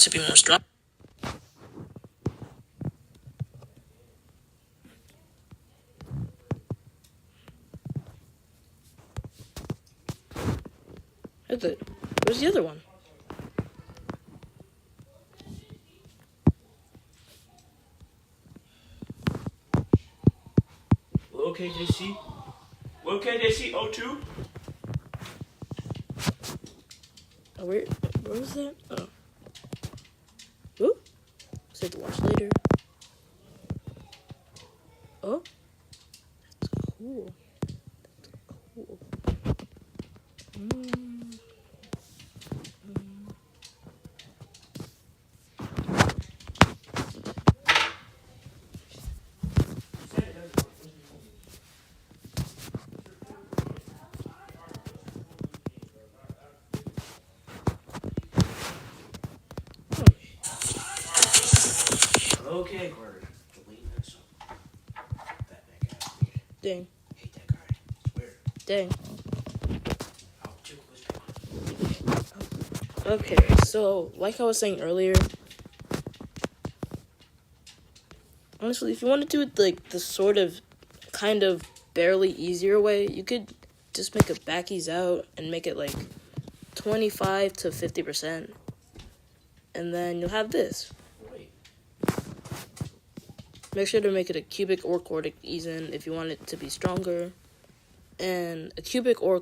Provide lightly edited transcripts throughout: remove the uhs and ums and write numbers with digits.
to be more strong. Where's the other one? Okay, JC. Okay, JC. O2. Oh, where was that? Oh. Ooh. Save to watch later. Oh. That's cool. That's cool. Okay, Carter. Dang. Hate that card. Swear. Dang. Oh, Okay, so like I was saying earlier, honestly, if you want to do it like the sort of kind of barely easier way, you could just make a back ease out and make it like 25 to 50%. And then you'll have this. Make sure to make it a cubic or quartic ease in if you want it to be stronger. And a cubic or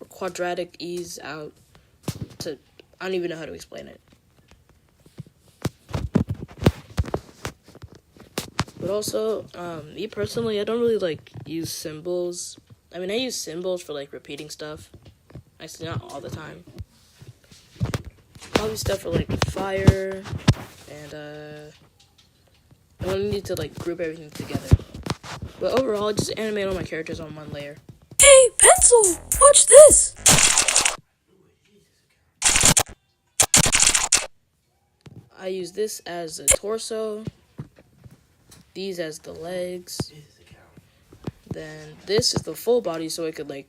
quadratic ease out to, I don't even know how to explain it. But also, me personally, I don't really like use symbols. I mean, I use symbols for like repeating stuff. Actually, not all the time. Probably stuff for like fire, and I only need to like group everything together. But overall, I just animate all my characters on one layer. Hey, Pencil! Watch this! I use this as a torso, these as the legs, then this is the full body, so I could like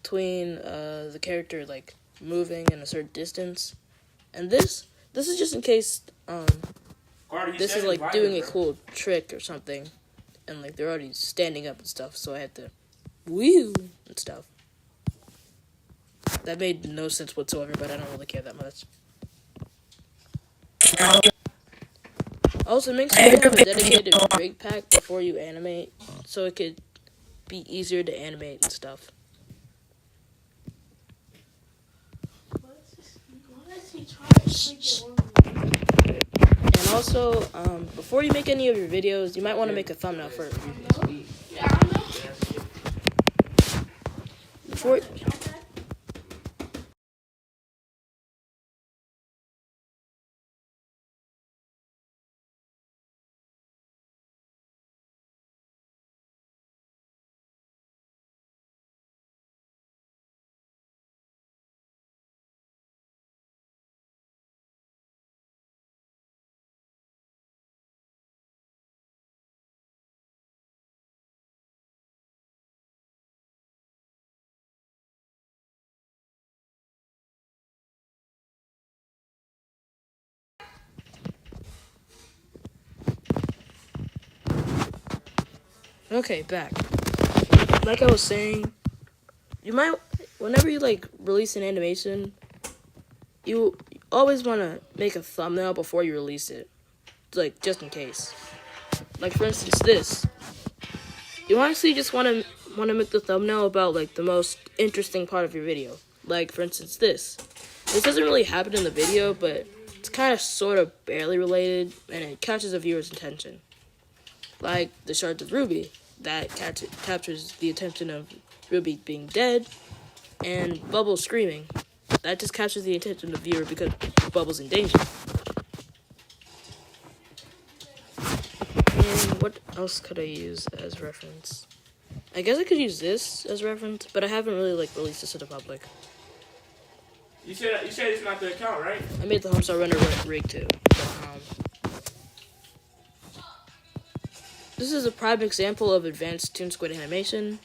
tween the character like moving in a certain distance, and this is just in case Carter, this is like doing a cool trick or something, and like they're already standing up and stuff, so I had to woo and stuff. That made no sense whatsoever, but I don't really care that much. Also, make sure you have a dedicated rig pack before you animate, so it could be easier to animate and stuff. And also, before you make any of your videos, you might want to make a thumbnail for it. Before. Okay, back. Like I was saying, you might, whenever you like release an animation, you always want to make a thumbnail before you release it, like just in case. Like for instance, this. You honestly just want to make the thumbnail about like the most interesting part of your video. Like for instance, this. This doesn't really happen in the video, but it's kind of sort of barely related, and it catches a viewer's attention. Like the shards of Ruby. That captures the attention of Ruby being dead, and Bubbles screaming. That just captures the attention of the viewer because Bubbles in danger. And what else could I use as reference? I guess I could use this as reference, but I haven't really like released this to the public. You said it's not the account, right? I made the Homestar Runner rig too. But, this is a prime example of advanced Toon Squid animation.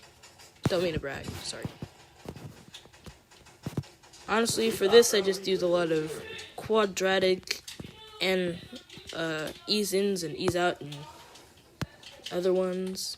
Don't mean to brag, sorry. Honestly, for this I just use a lot of quadratic and ease ins and ease out and other ones.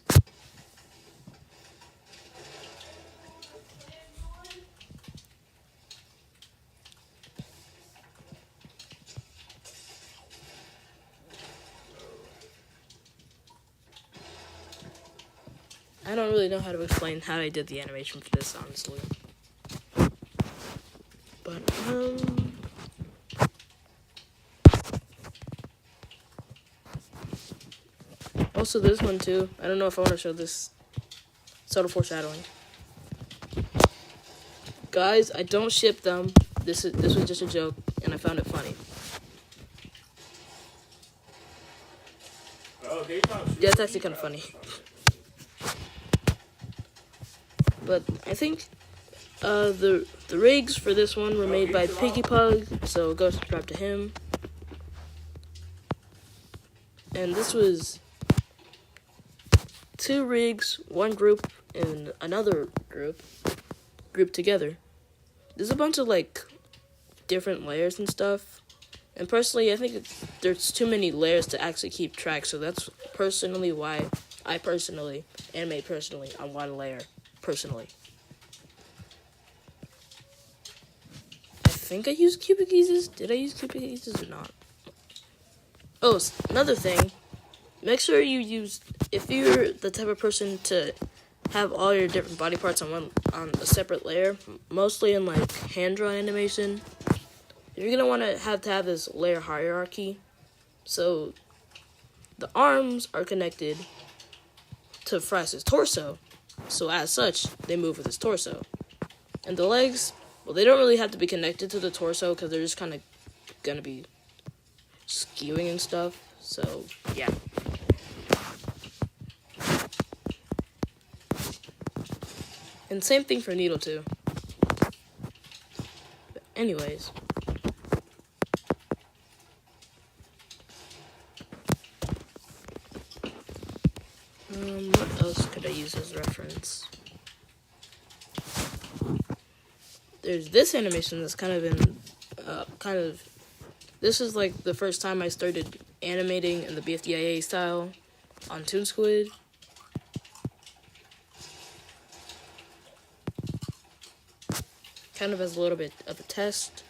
I don't really know how to explain how I did the animation for this, honestly. But, also this one too. I don't know if I want to show this. Subtle foreshadowing. Guys, I don't ship them. This was just a joke, and I found it funny. Oh, they Yeah, it's actually kind of funny. But I think the rigs for this one were made by Piggy Pug, so go subscribe to him. And this was 2 rigs, 1 group, and another group grouped together. There's a bunch of like different layers and stuff. And personally, I think there's too many layers to actually keep track, so that's personally why I animate personally on 1 layer. Personally. I think I used cubic eases. Did I use cubic eases or not? Oh, another thing. Make sure you use, if you're the type of person to have all your different body parts on a separate layer, mostly in like hand-drawn animation, you're gonna want to have this layer hierarchy. So the arms are connected to Fry's torso. So as such, they move with his torso. And the legs, well, they don't really have to be connected to the torso because they're just kind of gonna be skewing and stuff. So, yeah. And same thing for Needle too. But anyways. What else could I use as reference? There's this animation that's kind of been, this is like the first time I started animating in the BFDIA style on Toon Squid. Kind of as a little bit of a test.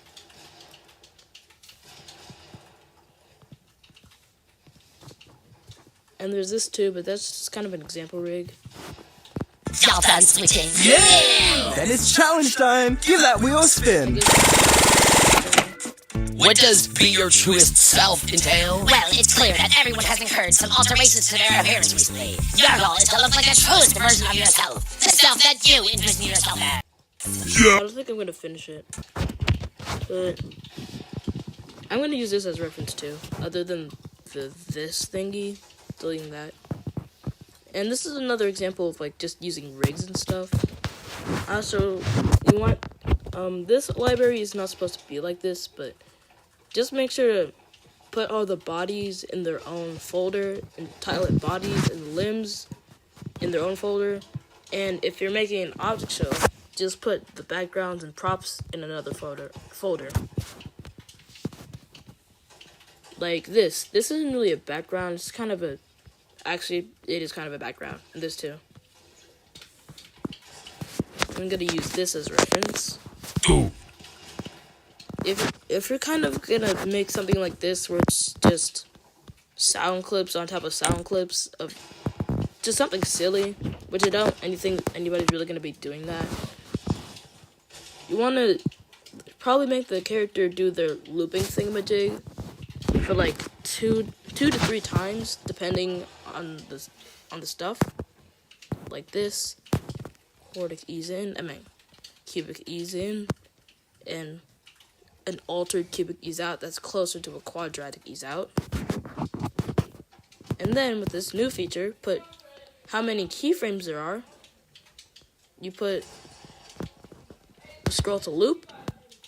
And there's this too, but that's just kind of an example rig. Y'all done switching? Yeah! Then it's challenge time! Give that wheel a spin! What does be your truest self entail? Well, it's clear that everyone has incurred some alterations to their appearance recently. Your goal is to look like the truest version of yourself. The self that you envision yourself as. I don't think I'm gonna finish it. But I'm gonna use this as reference too, other than this thingy. Deleting that. And this is another example of like just using rigs and stuff. Also, you want this library is not supposed to be like this, but just make sure to put all the bodies in their own folder and title bodies and limbs in their own folder. And if you're making an object show, just put the backgrounds and props in another folder. Like this. This isn't really a background, it's kind of a actually, it is kind of a background, and this too. I'm gonna use this as reference. If you're kind of gonna make something like this, where it's just sound clips on top of sound clips of just something silly, which I don't think anybody's really gonna be doing that. You wanna probably make the character do their looping thingamajig for like two to 3 times, depending on the stuff, like this, quartic ease in, cubic ease in, and an altered cubic ease out that's closer to a quadratic ease out. And then with this new feature, put how many keyframes there are. You scroll to loop,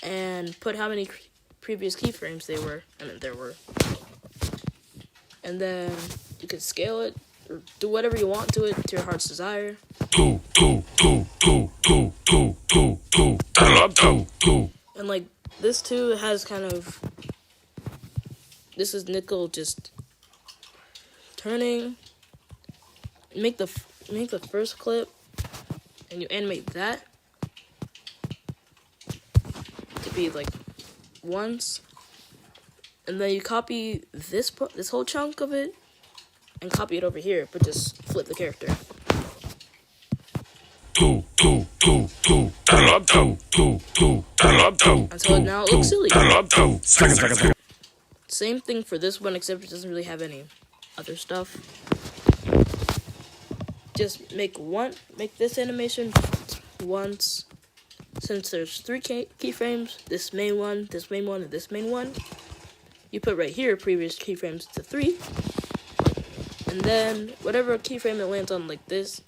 and put how many previous keyframes there were. And then you can scale it, or do whatever you want to it, to your heart's desire. And like, this too has kind of, this is nickel just turning. Make the first clip, and you animate that to be like once, and then you copy this whole chunk of it and copy it over here, but just flip the character. And so now it looks silly. Same thing for this one, except it doesn't really have any other stuff. Just make this animation once. Since there's 3 keyframes, this main one, this main one, and this main one, you put right here previous keyframes to 3. And then whatever keyframe it lands on like this,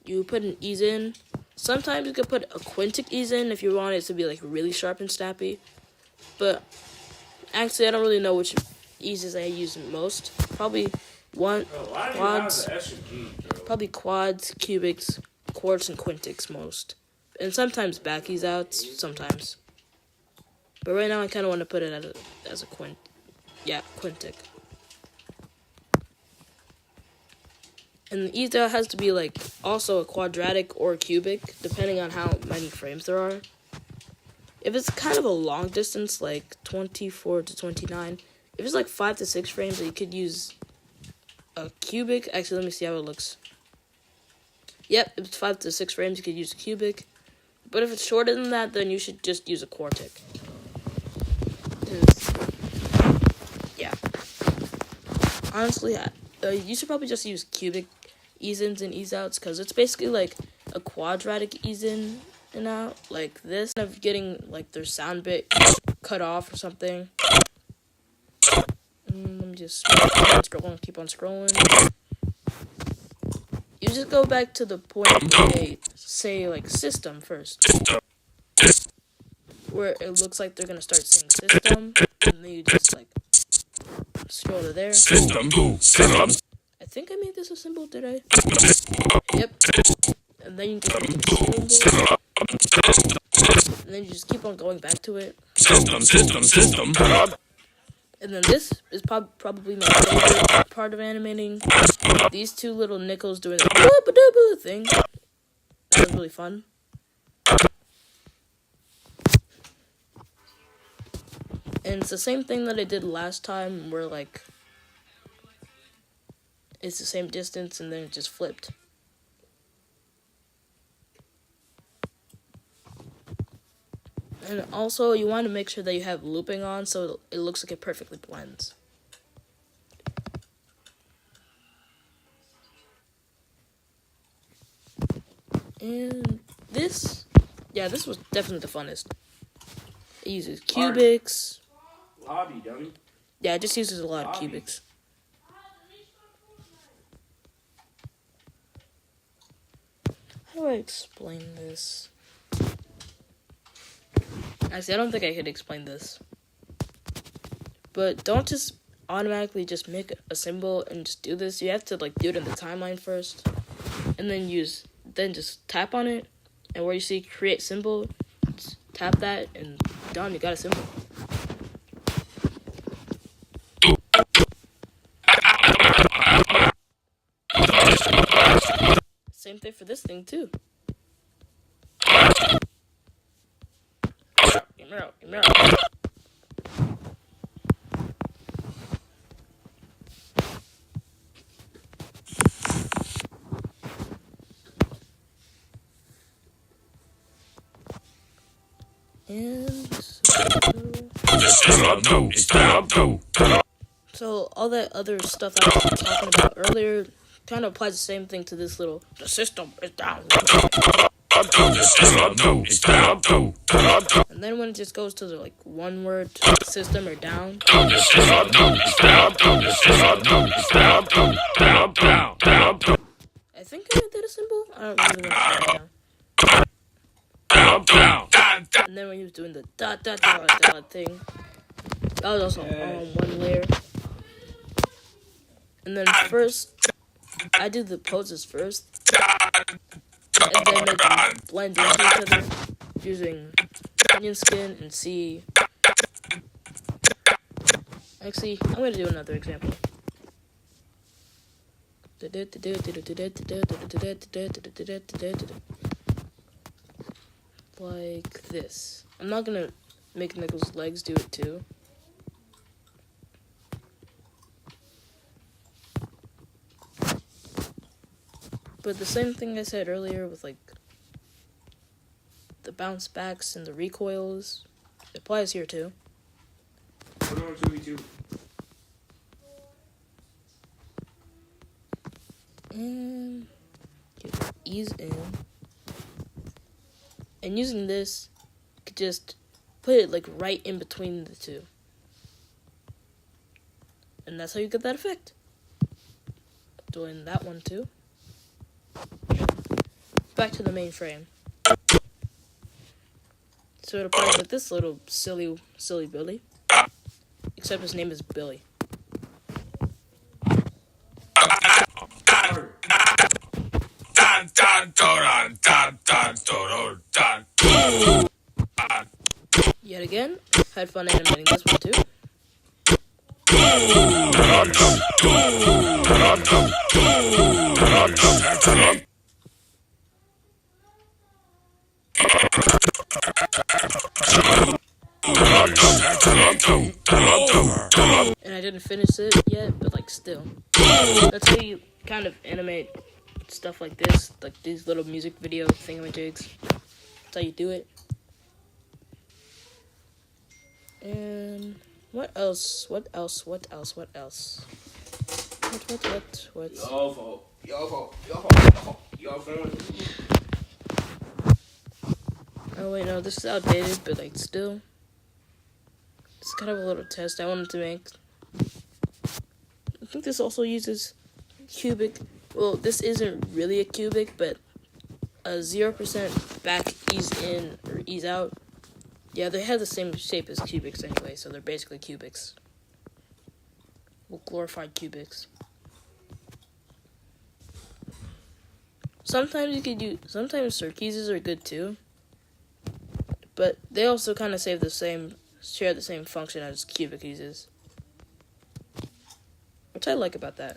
you put an ease in. Sometimes you could put a quintic ease in if you want it to be like really sharp and snappy. But actually I don't really know which eases I use most. Probably quads, cubics, quarts, and quintics most. And sometimes back ease outs, sometimes. But right now I kind of want to put it as a quintic. And the ease out has to be like also a quadratic or a cubic, depending on how many frames there are. If it's kind of a long distance, like 24 to 29, if it's like 5 to 6 frames, you could use a cubic. Actually, let me see how it looks. Yep, if it's 5 to 6 frames, you could use a cubic. But if it's shorter than that, then you should just use a quartic. Yeah. Honestly, you should probably just use cubic ease-ins and ease-outs, because it's basically like a quadratic ease-in and out, like this. Instead of getting like their sound bit cut off or something. Let me just keep on scrolling. You just go back to the point where they say like system first, where it looks like they're gonna start saying system, and then you just like scroll to there. I think I made this a symbol, did I? Yep. And then you just make it a symbol. And then you just keep on going back to it. And then this is probably my favorite part of animating. These 2 little nickels doing the thing. That was really fun. And it's the same thing that I did last time, where like it's the same distance and then it just flipped. And also you want to make sure that you have looping on so it looks like it perfectly blends. And this was definitely the funnest. It uses cubics. Lobby, dummy. Yeah, it just uses a lot of cubics. How do I explain this? Actually, I don't think I could explain this. But don't just automatically just make a symbol and just do this. You have to like do it in the timeline first. And then just tap on it. And where you see create symbol, just tap that and done, you got a symbol. Same thing for this thing too. So all that other stuff I was talking about earlier kind of applies the same thing to this little. The system is down. And then when it just goes to the like one word system or down. I think I did a symbol. I don't really want to write it down. And then when he was doing the dot thing, that was also on one layer. And then first, I do the poses first, and then make them blend into each other using onion skin and C. Actually, I'm gonna do another example. Like this. I'm not gonna make Nichols' legs do it too. But the same thing I said earlier with like the bounce backs and the recoils, it applies here too. Put on 2v2. And ease in. And using this, you could just put it like right in between the two. And that's how you get that effect. Doing that one too. Back to the main frame. So it applies with this little silly Billy. Except his name is Billy. Yet again, had fun animating this one too. And I didn't finish it yet, but like still. That's how you kind of animate stuff like this, like these little music video thingamajigs. That's how you do it. And what else? What? Your phone. Oh wait, no, this is outdated, but like still. It's kind of a little test I wanted to make. I think this also uses cubic. Well, this isn't really a cubic, but a 0% back ease in or ease out. Yeah, they have the same shape as cubics anyway, so they're basically cubics. Well, glorified cubics. Sometimes you could use. Sometimes circuses are good too, but they also kind of share the same function as cubic uses, which I like about that.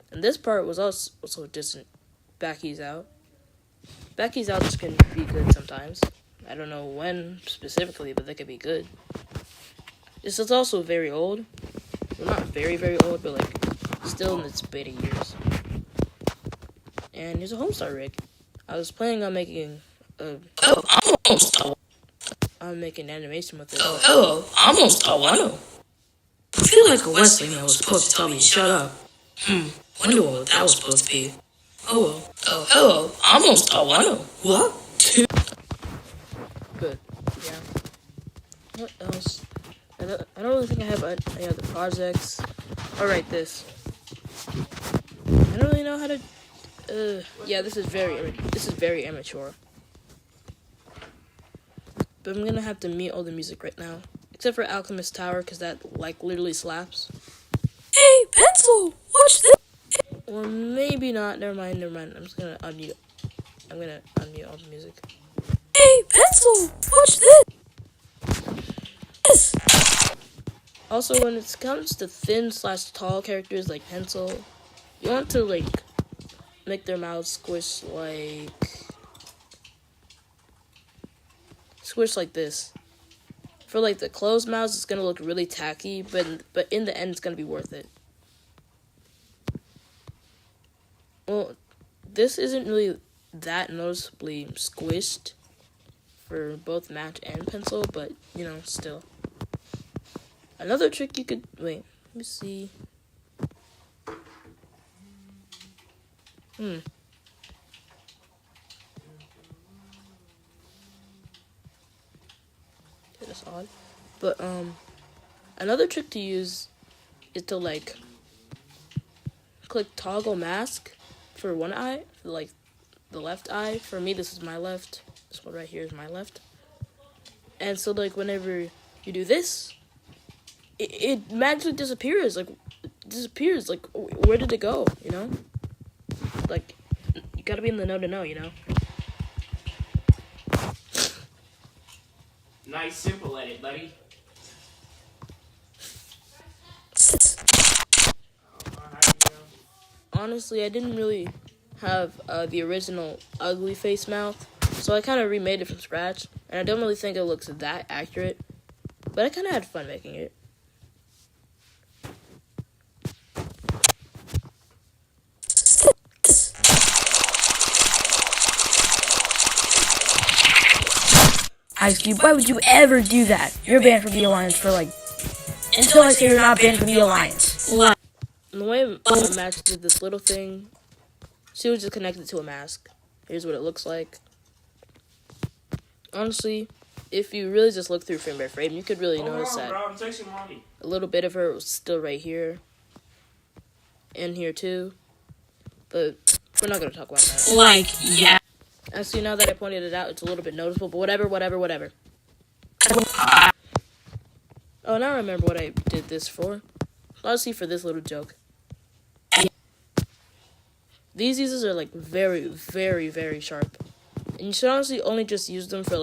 And this part was also just back ease out. Back ease outs can be good sometimes. I don't know when specifically, but they could be good. This is also very old. Well, not very, very old, but like still in its beta years. And here's a Homestar rig. I was planning on making I'm making animation with it. Oh, hello, I'm almost Tawano. I feel like a Wesley man was supposed to tell me to shut up. Wonder what that was supposed to be. Oh well. Oh, hello, I'm almost Tawano. What? Good. Yeah. What else? I don't really think I have any other projects. Alright, this. I don't really know how to. Yeah, this is very immature. But I'm gonna have to mute all the music right now, except for Alchemist Tower, because that like literally slaps. Hey, Pencil, watch this. Or maybe not. Never mind. I'm just gonna unmute. I'm gonna unmute all the music. Hey, Pencil, watch this. Also, when it comes to thin/tall characters like Pencil, you want to like make their mouths squish like this. For like the closed mouths, it's gonna look really tacky, but in the end, it's gonna be worth it. Well, this isn't really that noticeably squished for both Match and Pencil, but you know, still. Another trick you could wait. Let me see. That's odd. But another trick to use is to like click toggle mask for one eye, for like the left eye. For me, this is my left. This one right here is my left. And so like whenever you do this, it magically disappears. Like where did it go? You know? Like you gotta be in the know to know. You know? Nice, simple edit, buddy. honestly, I didn't really have the original ugly face mouth, so I kind of remade it from scratch, and I don't really think it looks that accurate, but I kind of had fun making it. Ice Cube, why would you ever do that? You're banned from the Alliance for until I say you're not banned from the Alliance. And the way my match did this little thing, she was just connected to a mask. Here's what it looks like. Honestly, if you really just look through frame by frame, you could really notice that bro, I'm texting mommy. a little bit of her was still right here. And here too. But we're not going to talk about that. Yeah. Actually, now that I pointed it out, it's a little bit noticeable, but whatever. Oh, now I remember what I did this for. Honestly, for this little joke. These uses are very, very, very sharp. And you should honestly only just use them for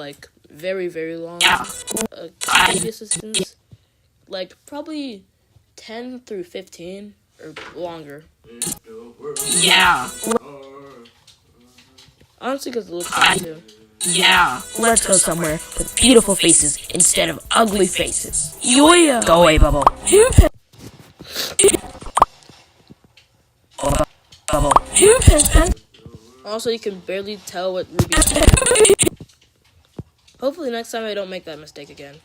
very, very long previous assistance. Probably 10 through 15 or longer. Yeah. Honestly, because it looks fun too. Yeah. Let's go somewhere with beautiful faces instead of ugly faces. Yeah. Go away, Bubble. Bubble. Also, you can barely tell what Ruby is doing. Hopefully next time I don't make that mistake again.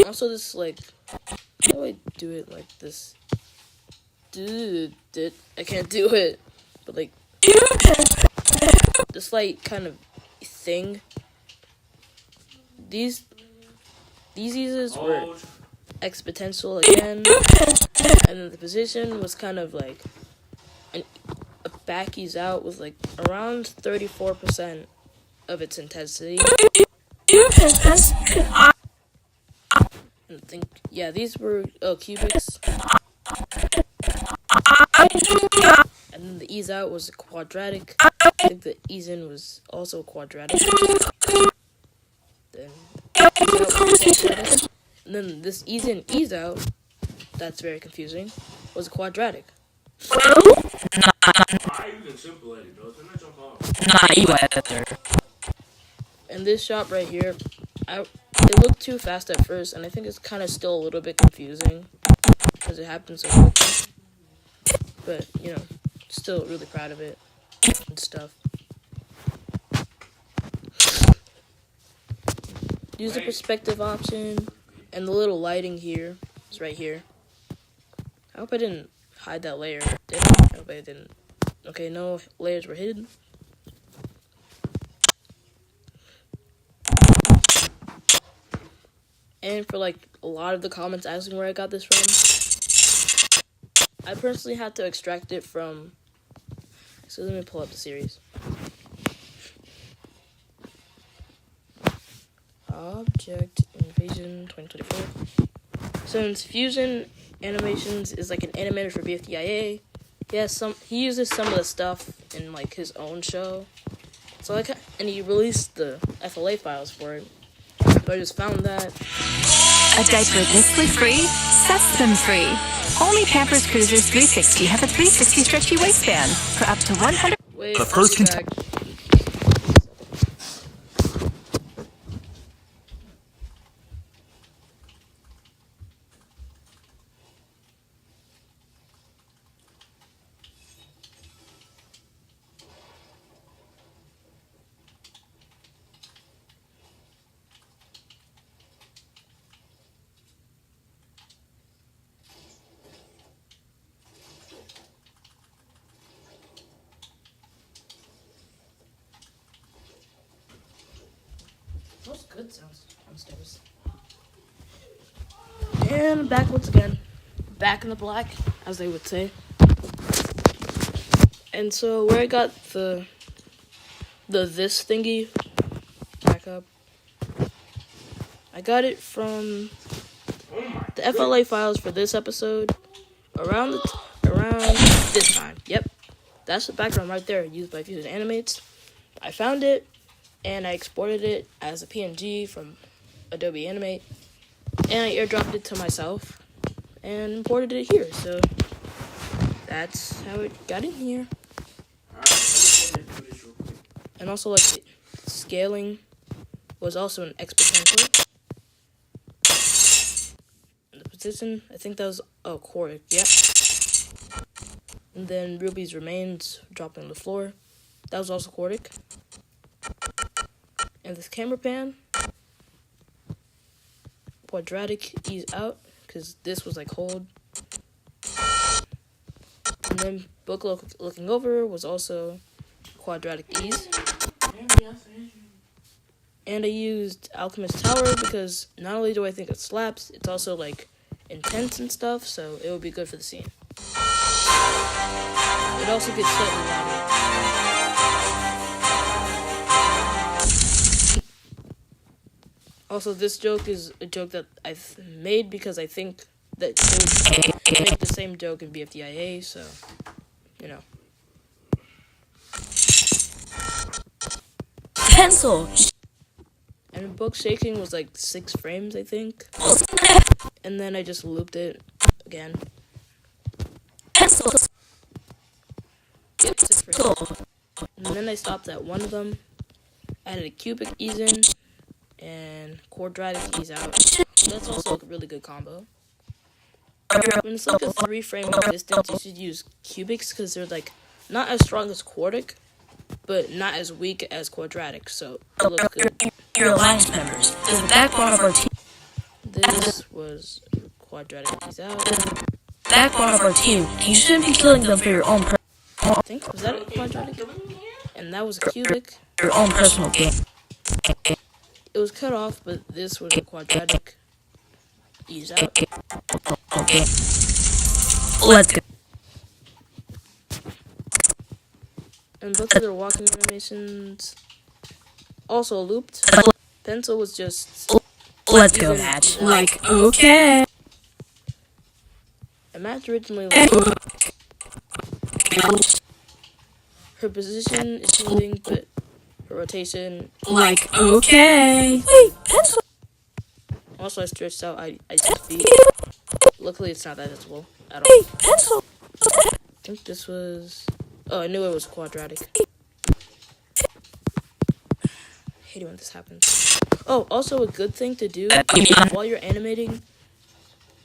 Also, this, how do I do it like this? I can't do it. But, this, kind of thing. These uses were exponential again. And then the position was kind of, a back ease out with, around 34% of its intensity. And these were cubics. And then the ease out was quadratic. I think the ease in was also quadratic. Then and then this ease in, ease out, that's very confusing, was quadratic. And this shot right here, it looked too fast at first, and I think it's kind of still a little bit confusing because it happened so quickly. But, still really proud of it and stuff. Use the perspective option, and the little lighting here is right here. I hope I didn't hide that layer. Did I? I hope I didn't. Okay, no layers were hidden. And for a lot of the comments asking where I got this from, I personally had to extract it from. So let me pull up the series. Object Invasion 2024. Since Fusion Animations is an animator for BFDIA, he uses some of the stuff in his own show. So and he released the FLA files for it. So I just found that. A diaper this way free sets them free. Only Pampers Cruisers 360 have a 360 stretchy waistband for up to 100. Wait, The first back. Those good sounds downstairs. And back once again. Back in the black, as they would say. And so where I got the this thingy back up, I got it from the FLA files for this episode around this time. Yep. That's the background right there used by Fusion Animates. I found it and I exported it as a PNG from Adobe Animate, and I airdropped it to myself, and imported it here. So that's how it got in here. Alright, let me go ahead and do this real quick. And also, like, the scaling was also an exponential. And the position, I think that was quartic, yep. And then Ruby's remains dropped on the floor. That was also quartic. And this camera pan, quadratic ease out, because this was like hold. And then book looking over was also quadratic ease. And I used Alchemist Tower because not only do I think it slaps, it's also like intense and stuff, so it would be good for the scene. It also gets slightly louder. Also, this joke is a joke that I've made because I think that they would make the same joke in BFDIA, so, you know. Pencil. And book shaking was like 6 frames, I think. And then I just looped it again. Pencil. Yep, 6 frames. And then I stopped at one of them. Added a cubic ease in and quadratic ease out. That's also a really good combo. When it's like a 3 frame distance, you should use cubics because they're like not as strong as quartic, but not as weak as quadratic, so it looks good. Your alliance members. There's the backbone of our team. This was quadratic ease out. Backbone of our team. And you shouldn't be killing them for your own I think, was that a quadratic? And that was a cubic. your own personal gain. It was cut off, but this was a quadratic ease out. Okay. Let's go. And both of their walking animations also looped. Pencil was just Let's go, match. Like, okay. a match originally like her position is moving, but her rotation. Like, okay. Wait, pencil. Also, I stretched out Ice's feet. Luckily, it's not that visible at all. Wait, pencil. I think this was. Oh, I knew it was quadratic. I hate it when this happens. Oh, also a good thing to do while you're animating,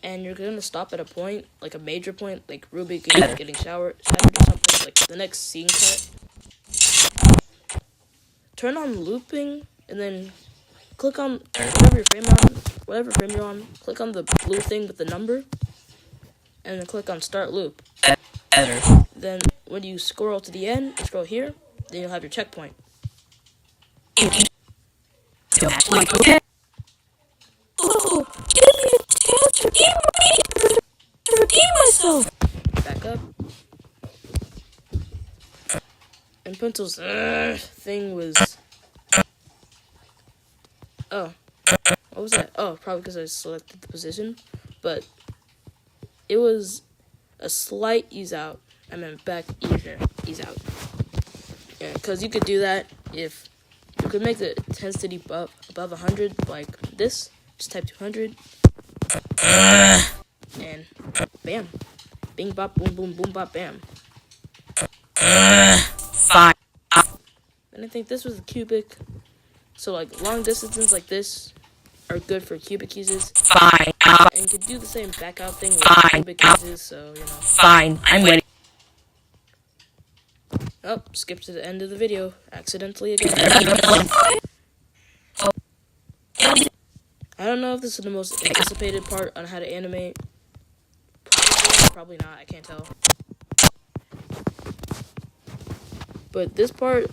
and you're gonna stop at a point, like a major point, like Ruby getting shattered or something, like the next scene cut. Turn on looping, and then click on whatever frame you're on. Click on the blue thing with the number, and then click on start loop. Then when you scroll to the end, you scroll here, then you'll have your checkpoint. Like, okay. Oh, give me a chance to redeem myself. Back up. And Pencil's thing was. Oh. What was that? Oh, probably because I selected the position. But it was a slight ease out. I meant back ease out. Yeah, because you could do that if you could make the intensity above 100, like this. Just type 200. And bam. Bing bop boom boom boom bop bam. Fine. And I think this was a cubic. So like long distances like this are good for cubic eases. Fine. And you could do the same back out thing with cubic eases, so you know. Fine. I'm ready. Oh, skip to the end of the video. Accidentally again. I don't know if this is the most anticipated part on how to animate. Probably not, I can't tell. But this part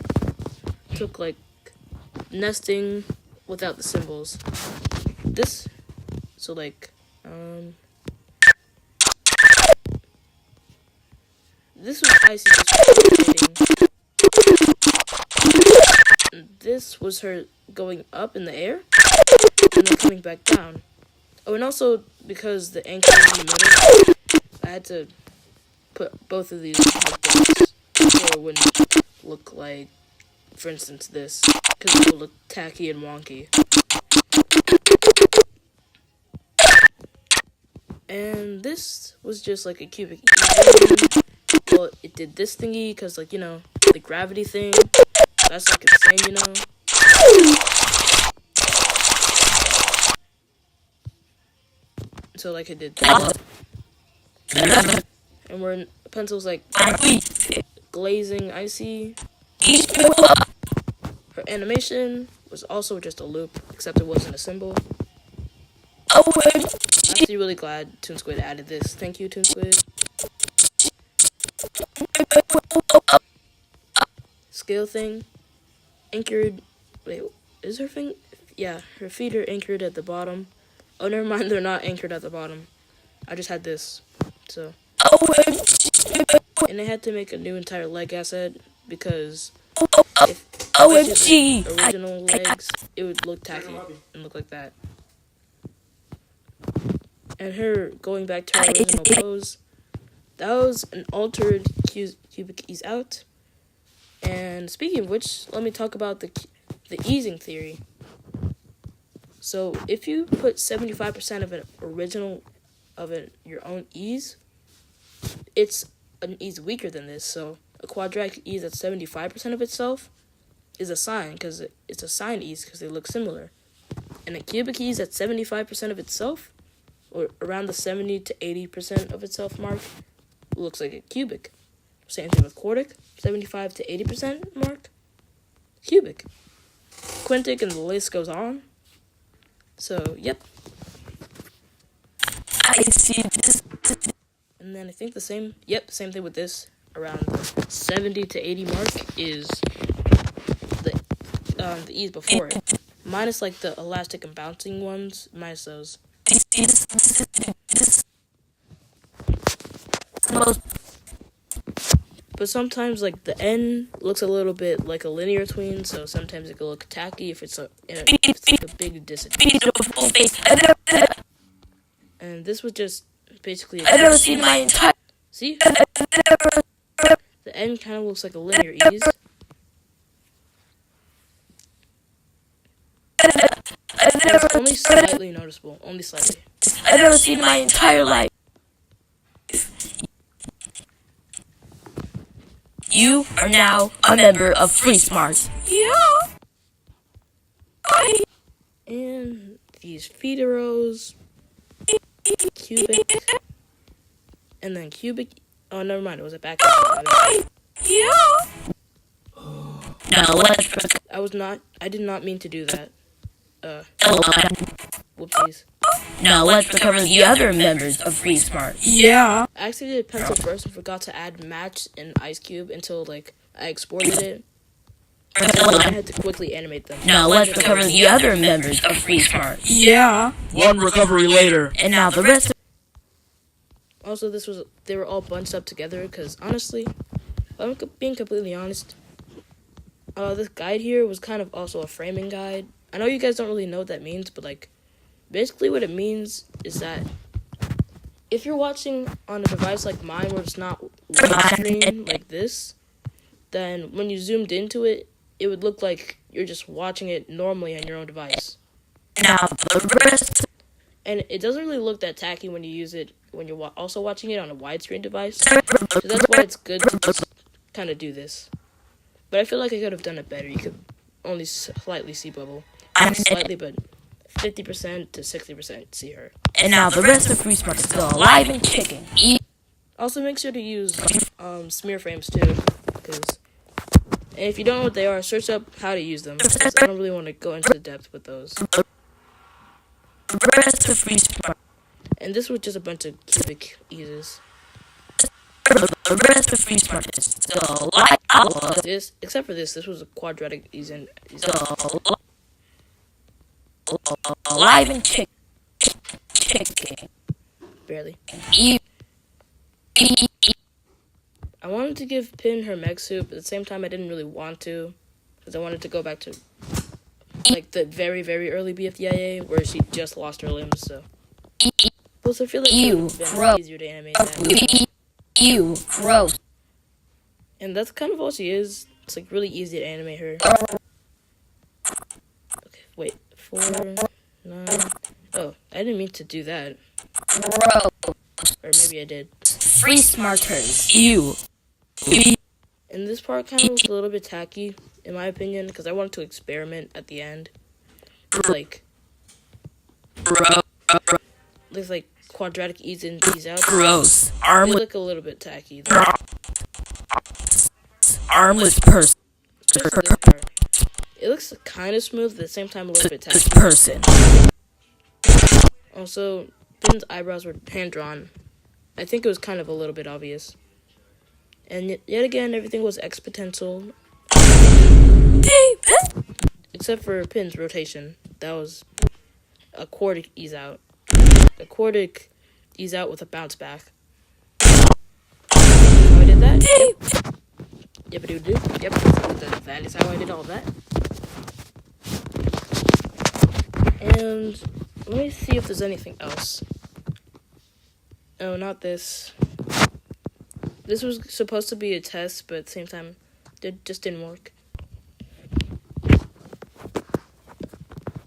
took like nesting without the symbols. This, so like, this was Icy just and this was her going up in the air and then coming back down. Oh, and also because the anchor is in the middle, I had to put both of these like this, so it wouldn't look like, for instance, this, because it would look tacky and wonky. And this was just like a cubic ease. Well, it did this thingy because, like, you know, the gravity thing. That's like insane, you know. So like it did that. And where pencil's like glazing icy. Her animation was also just a loop, except it wasn't a symbol. I'm actually really glad Toon Squid added this. Thank you, Toon Squid. Scale thing. Anchored. Wait, is her thing? Yeah, her feet are anchored at the bottom. Oh, never mind, they're not anchored at the bottom. I just had this. So. And I had to make a new entire leg asset because if OMG! original legs, it would look tacky and look like that. And her going back to her original pose, that was an altered cubic ease out. And speaking of which, let me talk about the easing theory. So if you put 75% of an original of your own ease, it's an ease weaker than this. So a quadratic ease at 75% of itself is a sine, because it's a sine ease because they look similar. And a cubic ease at 75% of itself, or around the 70 to 80% of itself mark, looks like a cubic. Same thing with quartic, 75 to 80% mark, cubic. Quintic, and the list goes on. So, yep. I see this. And then I think the same thing with this. Around the 70 to 80 mark is the ease before it. Minus like the elastic and bouncing ones, minus those. But sometimes like the N looks a little bit like a linear tween, so sometimes it can look tacky if it's like a big disadvantage. And this was just basically I've never seen my entire. See? The N kind of looks like a linear ease. It's only slightly noticeable. Only slightly. I've never seen my entire life. You are now a member of Free Smarts. Yeah. And these feet arrows. Cubic. And then cubic. Oh, never mind. It was a back. Yeah. Now let's. I did not mean to do that. Whoopsies. Now let's recover the other members of Free Smart. Yeah. I actually did pencil first and forgot to add match and ice cube until like I exported it. So I had to quickly animate them. Now let's recover the other members of Free Smart. Yeah. One recovery later. And now the rest. Also, they were all bunched up together because honestly, I'm being completely honest. This guide here was kind of also a framing guide. I know you guys don't really know what that means, but like, basically what it means is that if you're watching on a device like mine where it's not widescreen like this, then when you zoomed into it, it would look like you're just watching it normally on your own device. Now the rest. And it doesn't really look that tacky when you use it when you're also watching it on a widescreen device. So that's why it's good to just kind of do this. But I feel like I could have done it better. You could only slightly see Bubble. Not slightly, but 50% to 60% see her. And now the rest of Free Smart is still alive and kicking. Also, make sure to use smear frames too, and if you don't know what they are, search up how to use them. Because I don't really want to go into depth with those. The rest of Free Smart. And this was just a bunch of cubic eases. The rest of Free Smart is still alive. This, except for this was a quadratic ease. Alive and kicking. Barely. I wanted to give Pin her meg soup, but at the same time I didn't really want to, because I wanted to go back to like the very, very early BFDIA where she just lost her limbs, so. Plus I feel like it would have been easier to animate that. Ew, gross. And that's kind of all she is. It's like really easy to animate her. Okay, wait. 4, 9. Oh, I didn't mean to do that. Or maybe I did. Free smarters. Ew. And this part kind of looks a little bit tacky, in my opinion, because I wanted to experiment at the end. With like quadratic ease in, ease out. Gross. They look a little bit tacky. Though. Armless person. Just this part. It looks kind of smooth, at the same time a little bit tacky. Person. Also, Finn's eyebrows were hand-drawn. I think it was kind of a little bit obvious. And yet again, everything was exponential. Except for Pin's rotation. That was a quartic ease out. A quartic ease out with a bounce back. How I did that? Yep. Yep. Yep. That is how I did all that. And let me see if there's anything else. Oh, not this. This was supposed to be a test, but at the same time, it just didn't work.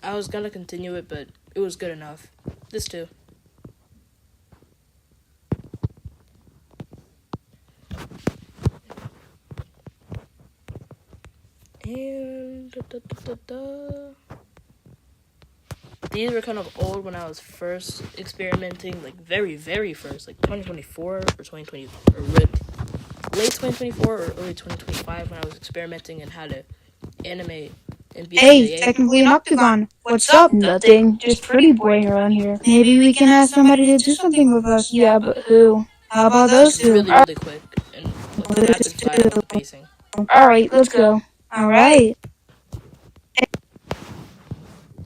I was gonna continue it, but it was good enough. This too. And these were kind of old when I was first experimenting, like very, very first, like 2024 or 2020, or late 2024 or early 2025 when I was experimenting in how to animate and be Hey, technically an octagon. What's up? Nothing. Just pretty boring around here. Maybe we can ask somebody to do something with us. Yeah, but who? How about those two? really, really quick and with rapid fire pacing. Alright, let's go. Alright.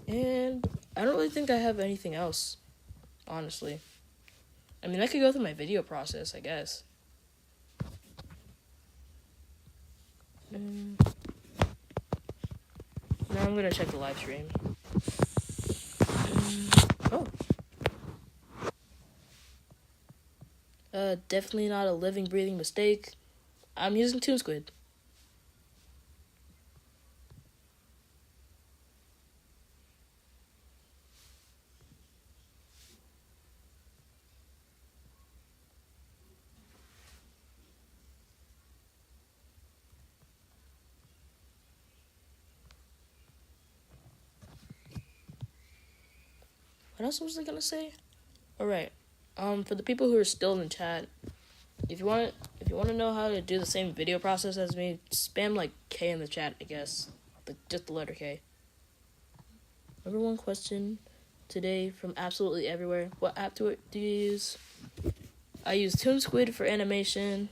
And I don't really think I have anything else, honestly. I mean, I could go through my video process, I guess. Now I'm gonna check the live stream. Definitely not a living, breathing mistake. I'm using Toon Squid. What else was I gonna say? Alright. For the people who are still in the chat, if you want to know how to do the same video process as me, spam like K in the chat, I guess. Just the letter K. Number one question today from absolutely everywhere. What app do you use? I use Toon Squid for animation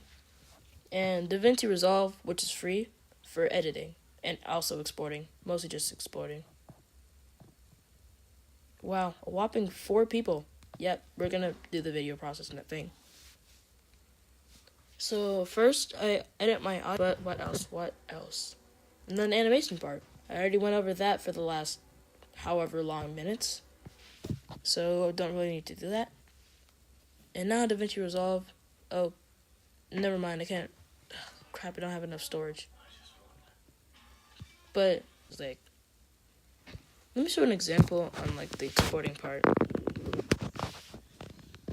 and DaVinci Resolve, which is free, for editing and also exporting. Mostly just exporting. Wow, a whopping 4 people. Yep, we're gonna do the video processing that thing. So first, I edit my audio, but what else? And then the animation part. I already went over that for the last however long minutes. So I don't really need to do that. And now DaVinci Resolve. Oh, never mind, I can't. Crap, I don't have enough storage. But, it's like, let me show an example on like the exporting part.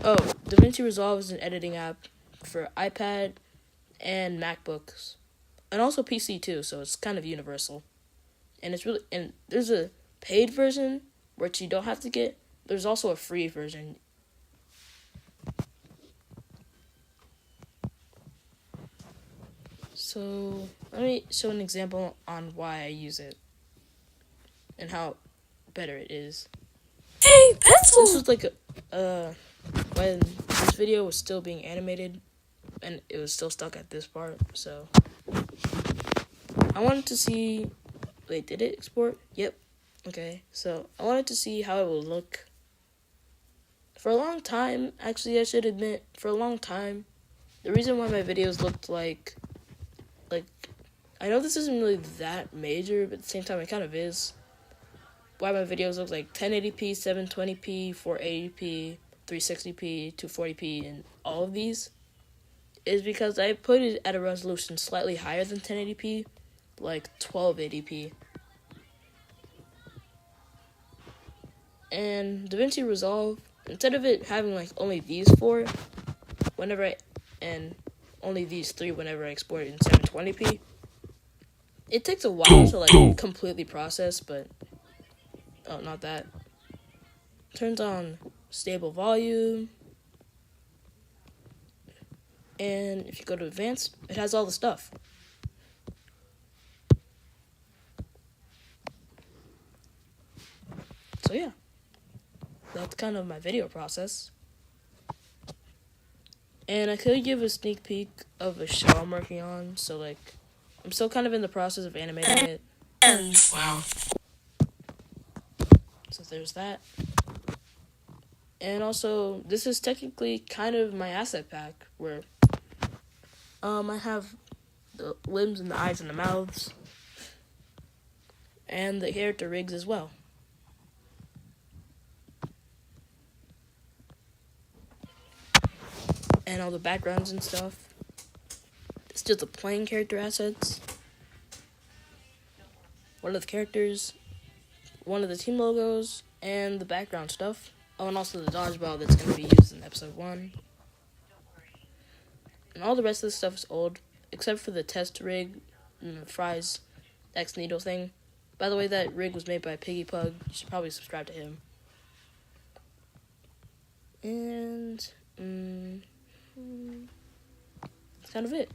Oh, DaVinci Resolve is an editing app for iPad and MacBooks, and also PC too. So it's kind of universal, and there's a paid version which you don't have to get. There's also a free version. So let me show an example on why I use it and how better it is. Hey, pencil! This was like when this video was still being animated and it was still stuck at this part, so I wanted to see, wait, did it export? Yep. Okay, so I wanted to see how it will look. For a long time, actually I should admit, for a long time, the reason why my videos looked like, I know this isn't really that major, but at the same time it kind of is. Why my videos look like 1080p, 720p, 480p, 360p, 240p, and all of these is because I put it at a resolution slightly higher than 1080p, like 1280p. And DaVinci Resolve instead of it having like only these 4 whenever and only these 3 whenever I export it in 720p, it takes a while to like completely process, but oh, not that. Turns on stable volume, and if you go to advanced, it has all the stuff. So yeah, that's kind of my video process. And I could give a sneak peek of a show I'm working on. So like, I'm still kind of in the process of animating it. Wow. So there's that. And also, this is technically kind of my asset pack, where I have the limbs and the eyes and the mouths, and the character rigs as well. And all the backgrounds and stuff. It's just the plain character assets. One of the characters, one of the team logos, and the background stuff. Oh, and also the dodgeball that's going to be used in episode 1. And all the rest of the stuff is old, except for the test rig and the Fry's X Needle thing. By the way, that rig was made by Piggy Pug. You should probably subscribe to him. And that's kind of it.